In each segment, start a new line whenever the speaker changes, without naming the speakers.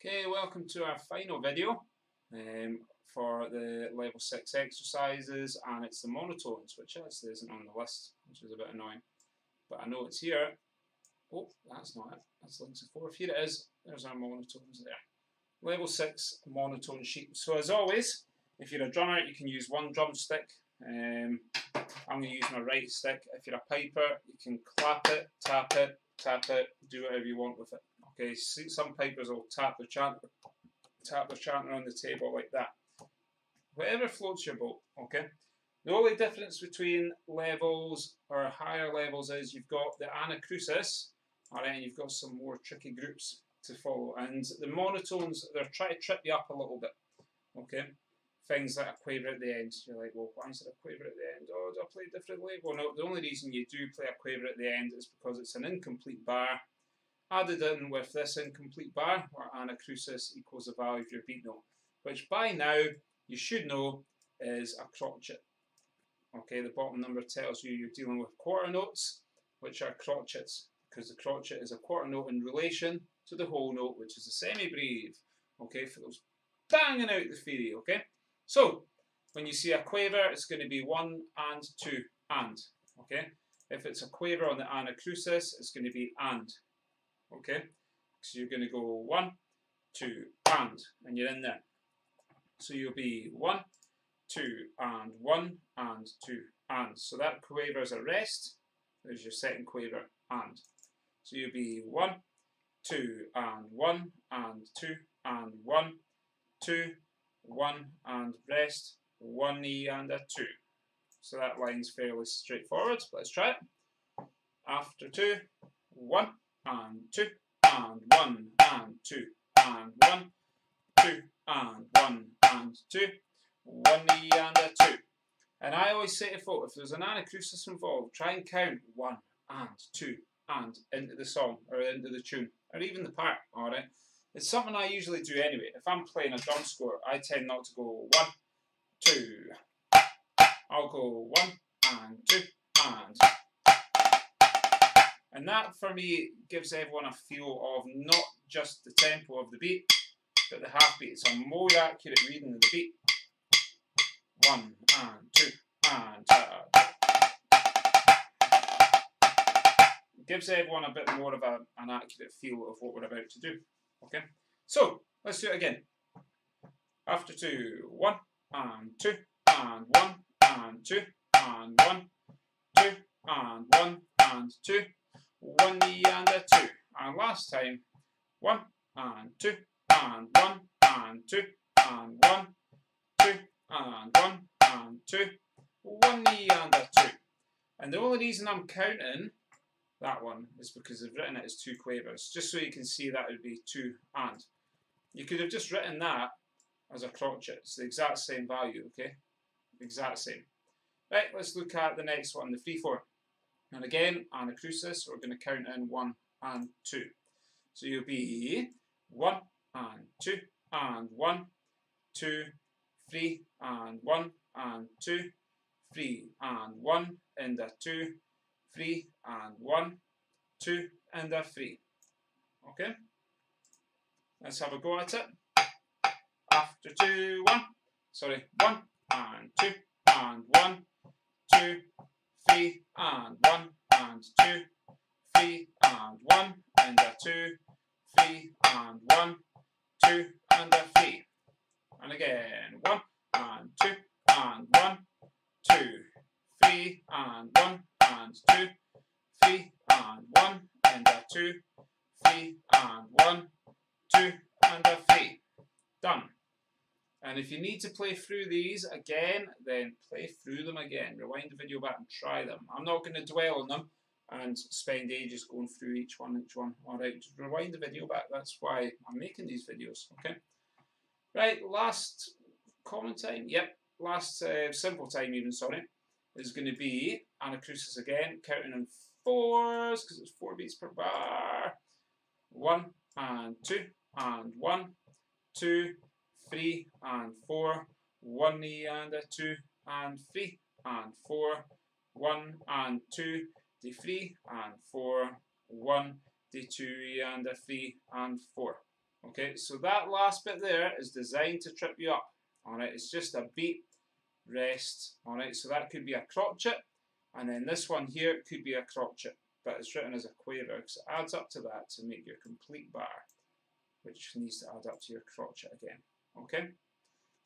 Okay, welcome to our final video for the level 6 exercises, and it's the monotones, which actually isn't on the list, which is a bit annoying. But I know it's here. Oh, that's not it. That's links 4. Here it is. There's our monotones there. Level 6 monotone sheet. So as always, if you're a drummer, you can use one drumstick. I'm going to use my right stick. If you're a piper, you can clap it, tap it, do whatever you want with it. Okay, see, some pipers will tap the chanter on the table like that. Whatever floats your boat, okay? The only difference between levels or higher levels is you've got the anacrusis, alright, and you've got some more tricky groups to follow. And the monotones, they're trying to trip you up a little bit, okay? Things like a quaver at the end. You're like, well, why is there a quaver at the end? Oh, do I play differently? Well, no, the only reason you do play a quaver at the end is because it's an incomplete bar added in with this incomplete bar, where anacrusis equals the value of your beat note, which by now you should know is a crotchet. Okay, the bottom number tells you you're dealing with quarter notes, which are crotchets, because the crotchet is a quarter note in relation to the whole note, which is a semi-breve. Okay, for those banging out the theory, okay? So, when you see a quaver, it's going to be 1 and 2 and, okay? If it's a quaver on the anacrusis, it's going to be and, okay? So you're going to go 1, 2, and you're in there. So you'll be 1, 2, and 1, and 2, and. So that quaver is a rest. There's your second quaver, and. So you'll be 1, 2, and 1, and 2, and 1, 2, 1, and rest, 1 knee and a 2. So that line's fairly straightforward. Let's try it. After 2, 1, and 2, and 1, and 2, and 1, 2, and 1, and 2, 1 knee and a 2. And I always say to folk, if there's an anacrusis involved, try and count 1 and 2 and into the song, or into the tune, or even the part, alright? It's something I usually do anyway. If I'm playing a drum score, I tend not to go 1, 2. I'll go 1 and 2 and. And that for me gives everyone a feel of not just the tempo of the beat, but the half beat. It's a more accurate reading of the beat. 1 and 2 and. It gives everyone a bit more of an accurate feel of what we're about to do. Okay, so let's do it again. After 2, 1 and 2 and 1 and 2 and 1, 2 and 1 and 2, 1 knee and a 2. And last time, 1 and 2 and 1 and 2 and 1, 2 and 1 and 2, 1 knee and a 2. And the only reason I'm counting that one is because I've written it as 2 quavers, just so you can see that would be 2 and. You could have just written that as a crotchet. It's the exact same value, okay? Exact same. Right, let's look at the next one, the 3/4. And again, anacrusis, we're going to count in 1 and 2. So you'll be 1 and 2 and 1, 2, 3 and 1 and 2, 3 and 1 and a 2, 3 and 1, 2 and a 3. Okay? Let's have a go at it. After 2, 1. Sorry, 1 and 2 and 1, 2, 3 and 1 and 2, 3 and 1 and a 2, 3 and 1, 2 and a 3. And again, 1 and 2 and 1, 2, 3 and 1 and 2, 3 and 1 and a 2, 3 and 1, 2 and a 3. Done. And if you need to play through these again, then play through them again. Rewind the video back and try them. I'm not going to dwell on them and spend ages going through each one. Alright, just rewind the video back. That's why I'm making these videos, okay? Right, last common time. Yep, last simple time even, sorry. Is going to be anacrusis again, counting in 4s, because it's 4 beats per bar. 1 and 2 and 1, 2, 3 and 4, 1 knee and a 2 and 3 and 4, 1 and 2, the 3 and 4, 1, the 2 and a 3 and 4. Okay, so that last bit there is designed to trip you up. Alright, it's just a beat, rest. Alright, so that could be a crotchet, and then this one here could be a crotchet, but it's written as a quaver because it adds up to that to make your complete bar, which needs to add up to your crotchet again. Okay?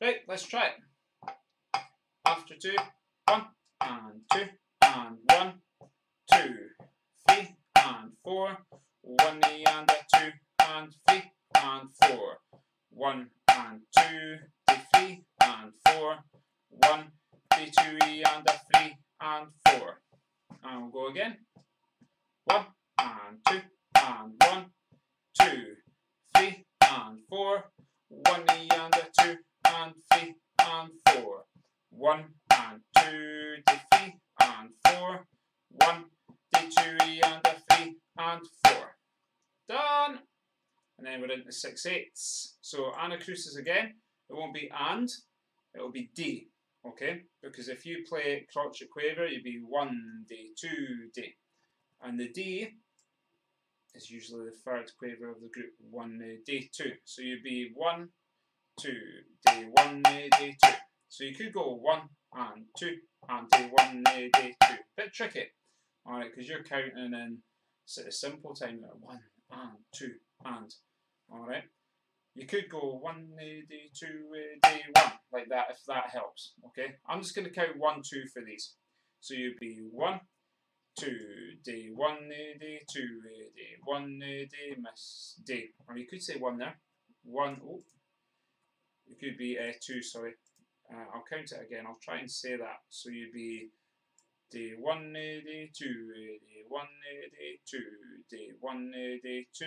Right, let's try it. After 2, 1, and 2, and 1, 2, 3, and 4, 1 E and a 2, and 3, and 4, 1 and 2, 3, and 4, 1, 2 E and a 3, and 4. And we'll go again. 1 and 2, and 1, 2, 3, and 4, 1 E and a 2, and 3, and 4, 1 and 2, 3, and 4, 1, 2 E and a 3, and 4. Done! And then we're into 6/8. So anacrusis again, it won't be and, it will be D. Okay? Because if you play crotchet quaver, you'd be 1 D, 2 D. And the D is usually the third quaver of the group, 1 D, 2. So you'd be 1, 2 D, 1 D, 2. So you could go 1 and 2 and D, 1 D, 2. Bit tricky. Alright, because you're counting in sort of simple time there. 1 and 2 and. Alright. You could go 1 D, 2 D, 1, like that, if that helps. Okay. I'm just going to count 1, 2 for these. So you'd be 1, 2 D, 1 D, 2 D, 1 D, miss D. Or you could say 1 there. 1, oh. It could be 2, sorry. I'll count it again. I'll try and say that. So you'd be D, 1 D, 2 D, 1 D, 2 D, 1 D, 2,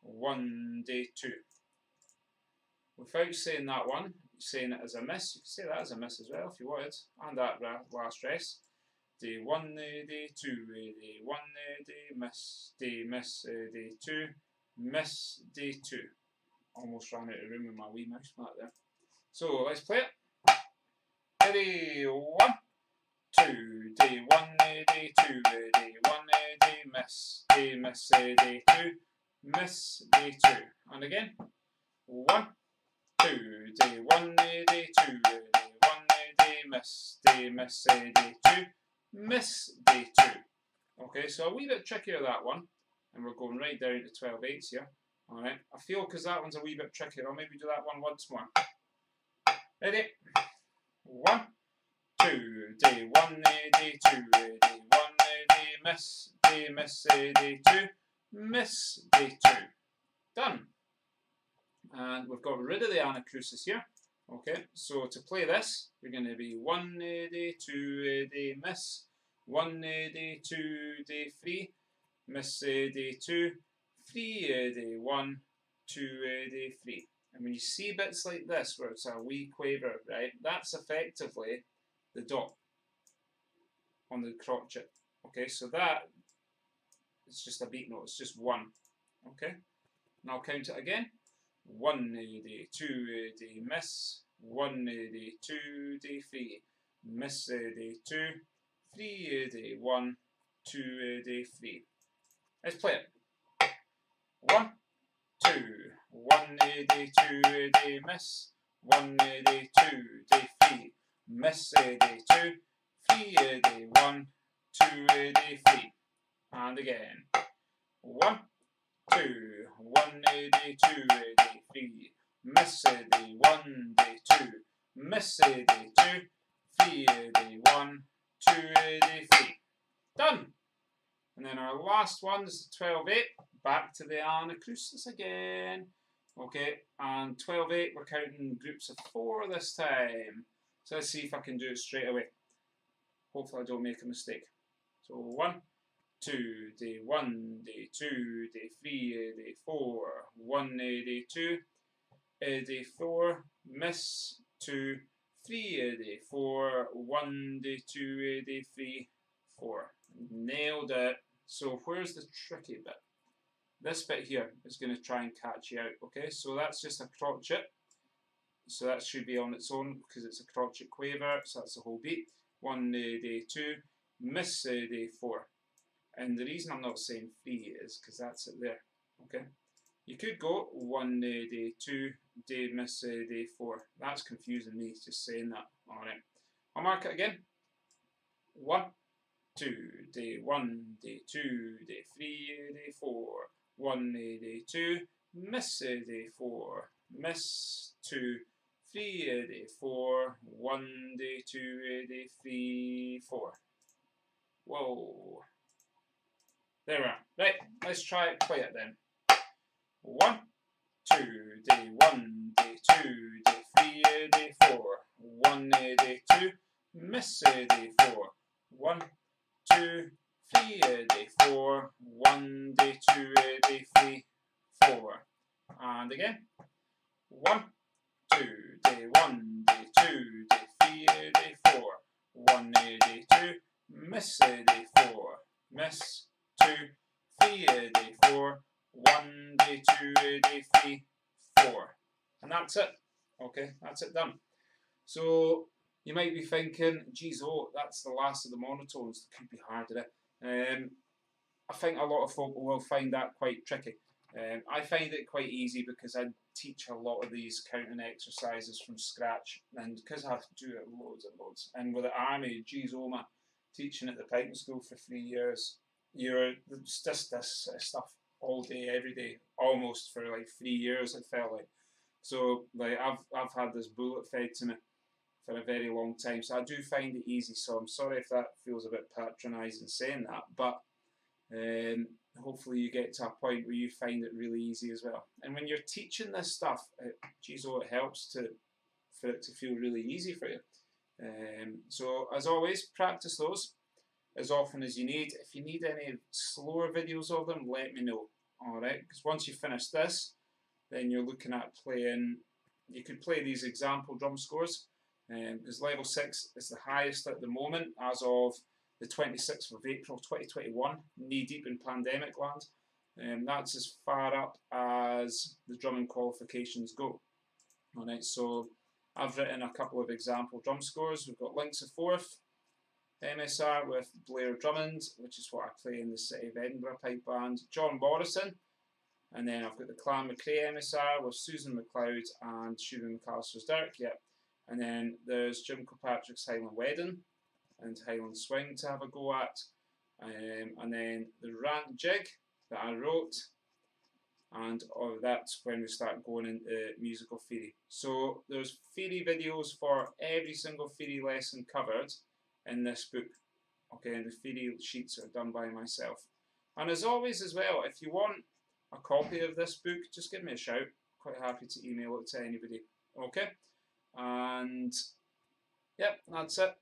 1 D, 2. Without saying that one, saying it as a miss, you can say that as a miss as well if you wanted. And that last rest. D, 1 D, 2 D, 1 D, miss D, miss D, 2, miss D, 2. Almost ran out of room with my wee mouse mat there. So let's play it. Ready, 1, 2 D, 1 D, 2 D, 1 D, miss D, miss D, 2, miss D, 2. And again, 1, 2 D, 1 D, 2 D, 1 D, miss D, miss D, 2, miss D, 2. Okay, so a wee bit trickier that one, and we're going right down to 12/8 here. Alright, I feel because that one's a wee bit trickier, I'll maybe do that one once more. Ready? 1, 2 D, 1 D, 2 D, 1 D, miss D, miss D, 2, miss D, 2. Done. And we've got rid of the anacrusis here. Okay, so to play this, we're going to be 1 D, 2 D, miss, 1 D, 2 D, 3, miss D, 2, 3 D, 1, 2 D, 3. And when you see bits like this where it's a wee quaver, right, that's effectively the dot on the crotchet. Okay, so that is just a beat note, it's just 1. Okay, and I'll count it again. 1 D, 2 D, miss, 1 D, 2 D, 3, miss D, 2, 3 D, 1, 2 D, 3. Let's play it. 1, 2, 1 D, 2 D, miss, 1 D, 2 D, 3, miss D, 2, 3 D, 1, 2 D, 3. And again. 1, 2, 1 D, 2 D, 3, miss D, 1 D, 2, miss D, 2, 3 D, 1, 2 D, 3. Done! And then our last one is 12/8, back to the anacrusis again. Okay, and 12/8, we're counting groups of 4 this time. So let's see if I can do it straight away. Hopefully I don't make a mistake. So 1, 2 D, 1 D, 2 D, 3 D, 4, 1 D, 2 D, 4, miss 2, 3 D, 4, 1 D, 2 D, 3, 4. Nailed it. So where's the tricky bit? This bit here is going to try and catch you out. Okay, so that's just a crotchet. So that should be on its own because it's a crotchet quaver. So that's the whole beat. 1 D, 2, miss D, 4. And the reason I'm not saying 3 is because that's it there. Okay, You could go 1 day 2 day miss day 4. That's confusing me just saying that. Alright, I'll mark it again. 1, 2, day 1, day 2, day 3, day 4. 1 day 2, miss day 4, miss 2, 3 day 4, 1 day 2 day 3, 4. Whoa. There we are. Right, let's try it, play it then. 1, 2, day 1, day 2, day 3, day 4. 1 day 2, miss day 4. 1, 2, 3, day 4. 1 day 2, day 3, 4. And again. 1, 2, day 1, day 2, day 3, day 4. 1 day 2, miss day 4. Miss 2, 3 day 4. 1 day 2 day 3, 4. And that's it. Okay, that's it done. So you might be thinking, geez, oh, that's the last of the monotones. It could be harder. I think a lot of folk will find that quite tricky. I find it quite easy because I teach a lot of these counting exercises from scratch, and because I do it loads and loads. And with the army, geez, oh man, teaching at the piping school for 3 years, it's just this stuff all day, every day, almost for like 3 years. It felt like. So like I've had this bullet fed to me for a very long time, so I do find it easy. So I'm sorry if that feels a bit patronising saying that, but hopefully you get to a point where you find it really easy as well. And when you're teaching this stuff, geez, oh, it helps for it to feel really easy for you. So as always, practice those as often as you need. If you need any slower videos of them, let me know. Alright, because once you finish this, then you're looking at playing, you could play these example drum scores, because level 6 is the highest at the moment as of the 26th of April 2021, knee deep in pandemic land. That's as far up as the drumming qualifications go. Alright, so I've written a couple of example drum scores. We've got Links of Forth, MSR with Blair Drummond, which is what I play in the City of Edinburgh Pipe Band, John Morrison, and then I've got the Clan McRae MSR with Susan McLeod and Shubin McAllister's Dirk, yep. And then there's Jim Kilpatrick's Highland Wedding and Highland Swing to have a go at, and then the Rant Jig that I wrote, and that's when we start going into musical theory. So there's theory videos for every single theory lesson covered in this book, okay, and the theory sheets are done by myself. And as always as well, if you want a copy of this book, just give me a shout. Quite happy to email it to anybody, okay? And yep, that's it.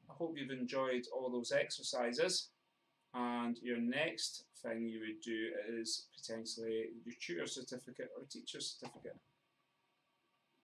I hope you've enjoyed all those exercises, and your next thing you would do is potentially your tutor certificate or teacher certificate.